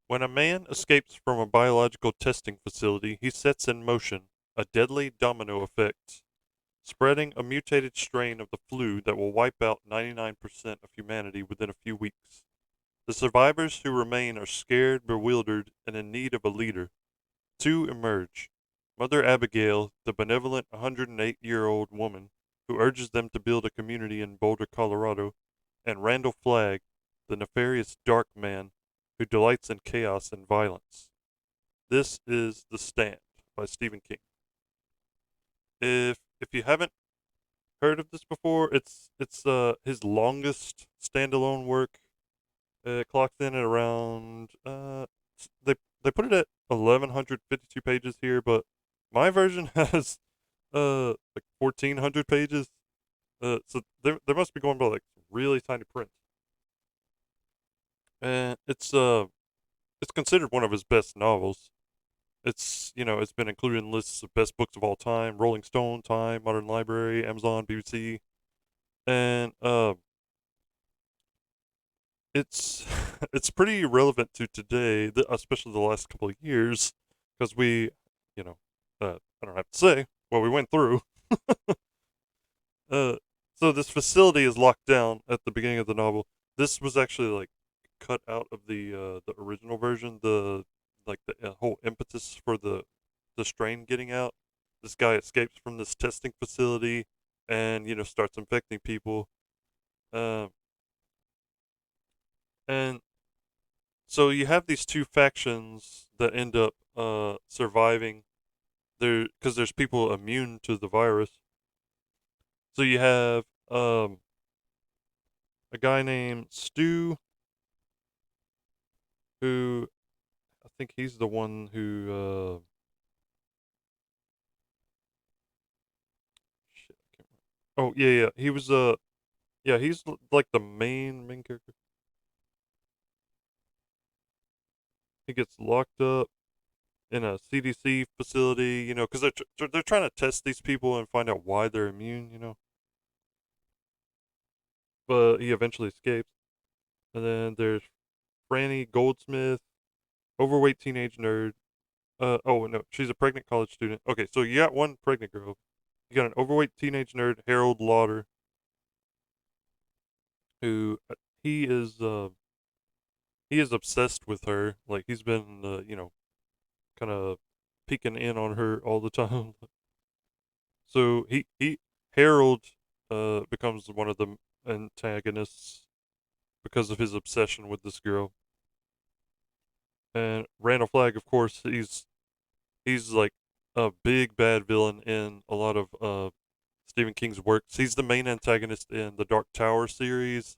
When a man escapes from a biological testing facility, he sets in motion a deadly domino effect, spreading a mutated strain of the flu that will wipe out 99% of humanity within a few weeks. The survivors who remain are scared, bewildered, and in need of a leader. Two emerge: Mother Abigail, the benevolent 108-year-old woman who urges them to build a community in Boulder, Colorado, and Randall Flagg, the nefarious dark man who delights in chaos and violence. This is The Stand by Stephen King. If you haven't heard of this before, it's his longest standalone work. It clocks in at around they they put it at 1152 pages here, but my version has like 1400 pages. So they must be going by like really tiny print. And it's considered one of his best novels. It's been included in lists of best books of all time: Rolling Stone, Time, Modern Library, Amazon, BBC, and it's it's pretty relevant to today, especially the last couple of years, because you know, I don't have to say what we went through. uh, so this facility is locked down at the beginning of the novel. This was actually like cut out of the original version. The whole impetus for the strain getting out. This guy escapes from this testing facility, and starts infecting people. Um, and so you have these two factions that end up surviving there because there's people immune to the virus. So you have a guy named Stu, who I think he's the one who shit, I can't remember. Oh yeah, he was yeah, he's like the main character. He gets locked up in a CDC facility, because they're trying to test these people and find out why they're immune. But he eventually escapes. And then there's Franny Goldsmith, overweight teenage nerd. Oh no, she's a pregnant college student. Okay, so you got one pregnant girl. You got an overweight teenage nerd, Harold Lauder, who he is uh he is obsessed with her. Like he's been kind of peeking in on her all the time. So he Harold becomes one of the antagonists because of his obsession with this girl. And Randall Flagg, of course, he's like a big bad villain in a lot of Stephen King's works. He's the main antagonist in the Dark Tower series,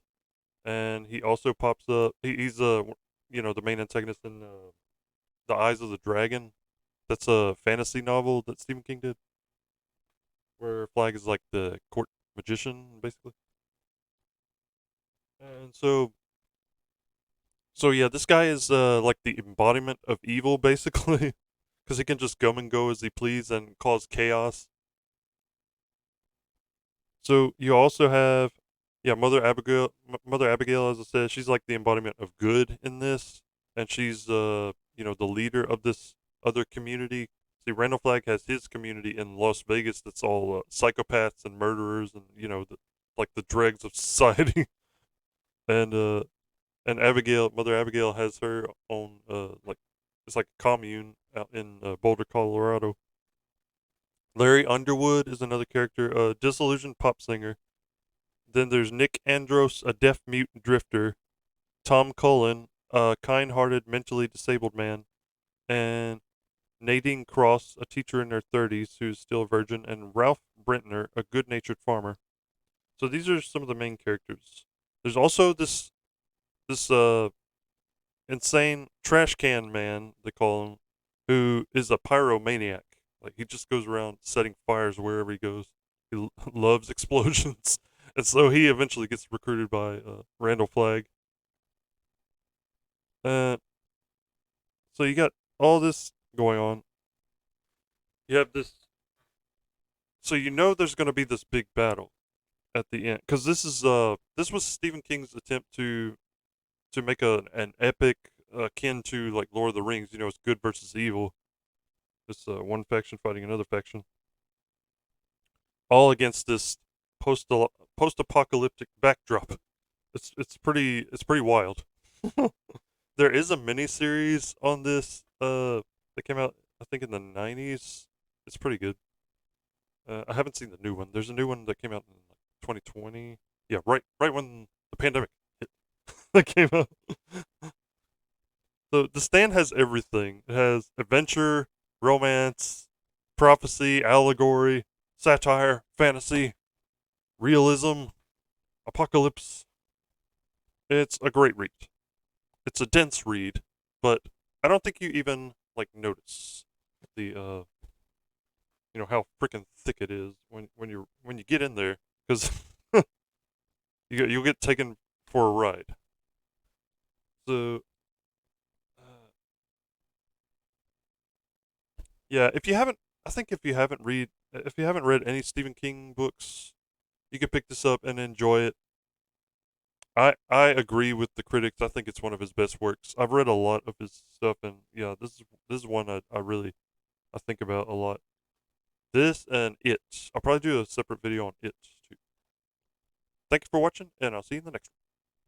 and he also pops up. He's the main antagonist in The Eyes of the Dragon. That's a fantasy novel that Stephen King did, where Flagg is like the court magician, basically. And so yeah, this guy is like the embodiment of evil, basically, because he can just come and go as he please and cause chaos. So you also have, yeah, Mother Abigail. Mother Abigail, as I said, she's like the embodiment of good in this, and she's the leader of this other community. See, Randall Flagg has his community in Las Vegas that's all psychopaths and murderers, and like the dregs of society. and Mother Abigail has her own like it's like a commune out in Boulder, Colorado. Larry Underwood is another character, a disillusioned pop singer. Then there's Nick Andros, a deaf mute drifter. Tom Cullen, a kind-hearted mentally disabled man, and Nadine Cross, a teacher in her 30s who's still a virgin, and Ralph Brentner, a good-natured farmer. So these are some of the main characters. There's also this insane trash can man, they call him, who is a pyromaniac. Like he just goes around setting fires wherever he goes. He loves explosions, and so he eventually gets recruited by Randall Flagg. Uh, so you got all this going on. You have this, so there's going to be this big battle at the end, because this was Stephen King's attempt to make an epic akin to like Lord of the Rings. You know, it's good versus evil. It's one faction fighting another faction, all against this post post apocalyptic backdrop. It's pretty wild. There is a mini series on this that came out I think in the 90s. It's pretty good. I haven't seen the new one. There's a new one that came out in like 2020. Yeah, right when the pandemic hit. That came out. So the stand has everything. It has adventure, romance, prophecy, allegory, satire, fantasy, realism, apocalypse. It's a great read. It's a dense read, but I don't think you even like notice the how freaking thick it is when you get in there because you'll get taken for a ride. So yeah, if you haven't, I think if you haven't read any Stephen King books, you can pick this up and enjoy it. I agree with the critics. I think it's one of his best works. I've read a lot of his stuff, and yeah, this is one I really I think about a lot. This and It. I'll probably do a separate video on It too. Thank you for watching, and I'll see you in the next one.